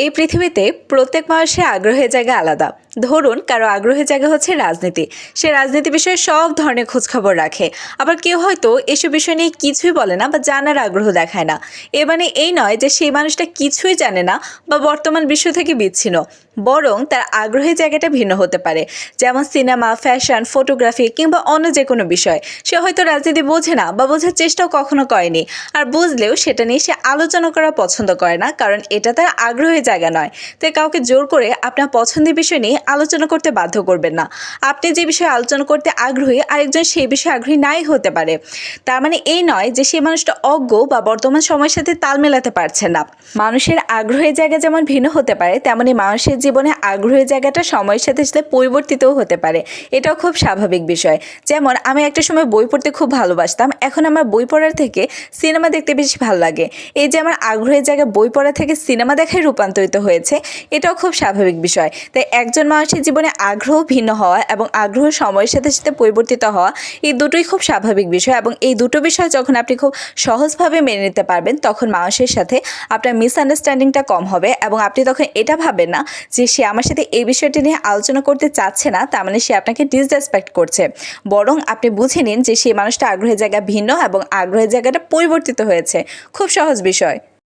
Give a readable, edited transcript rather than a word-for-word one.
এই পৃথিবীতে প্রত্যেক মানুষের আগ্রহের জায়গা আলাদা। ধরুন কারো আগ্রহের জায়গা হচ্ছে রাজনীতি, সে রাজনীতি বিষয়ে সব ধরনের খোঁজখবর রাখে। আবার কেউ হয়তো এসব বিষয় নিয়ে কিছুই বলে না বা জানার আগ্রহ দেখায় না। এ মানে এই নয় যে সেই মানুষটা কিছুই জানে না বা বর্তমান বিশ্ব থেকে বিচ্ছিন্ন, বরং তার আগ্রহের জায়গাটা ভিন্ন হতে পারে। যেমন সিনেমা, ফ্যাশন, ফটোগ্রাফি কিংবা অন্য যে কোনো বিষয়। সে হয়তো রাজনীতি বোঝে না বা বোঝার চেষ্টাও কখনো করেনি, আর বুঝলেও সেটা নিয়ে সে আলোচনা করা পছন্দ করে না, কারণ এটা তার আগ্রহের জায়গা নয়। তাই কাউকে জোর করে আপনার পছন্দের বিষয় নিয়ে আলোচনা করতে বাধ্য করবেন না। আপনি যে বিষয়ে আলোচনা করতে আগ্রহী আরেকজন সেই বিষয়ে আগ্রহী নাই হতে পারে। তার মানে এই নয় যে সেই মানুষটা অজ্ঞ বা বর্তমান সময়ের সাথে তাল মেলাতে পারছে না। মানুষের আগ্রহের জায়গা যেমন ভিন্ন হতে পারে, তেমনি মানুষের জীবনে আগ্রহের জায়গাটা সময়ের সাথে সাথে পরিবর্তিতও হতে পারে। এটাও খুব স্বাভাবিক বিষয়। যেমন আমি একটা সময় বই পড়তে খুব ভালোবাসতাম, এখন আমার বই পড়ার থেকে সিনেমা দেখতে বেশি ভালো লাগে। এই যে আমার আগ্রহের জায়গা বই পড়া থেকে সিনেমা দেখায় রূপান্তরিত হয়েছে, এটাও খুব স্বাভাবিক বিষয়। তাই একজন মানুষের জীবনে আগ্রহ ভিন্ন হওয়া এবং আগ্রহ সময়ের সাথে সাথে পরিবর্তিত হওয়া, এই দুটোই খুব স্বাভাবিক বিষয়। এবং এই দুটো বিষয় যখন আপনি খুব সহজভাবে মেনে নিতে পারবেন, তখন মানুষের সাথে আপনার মিসআন্ডারস্ট্যান্ডিংটা কম হবে এবং আপনি তখন এটা ভাববেন না যে সে আমার সাথে এই বিষয়টি নিয়ে আলোচনা করতে চাচ্ছে না, তার মানে সে আপনাকে ডিসরেসপেক্ট করছে। বরং আপনি বুঝে নিন যে সেই মানুষটা আগ্রহের জায়গা ভিন্ন এবং আগ্রহের জায়গাটা পরিবর্তিত হয়েছে। খুব সহজ বিষয়।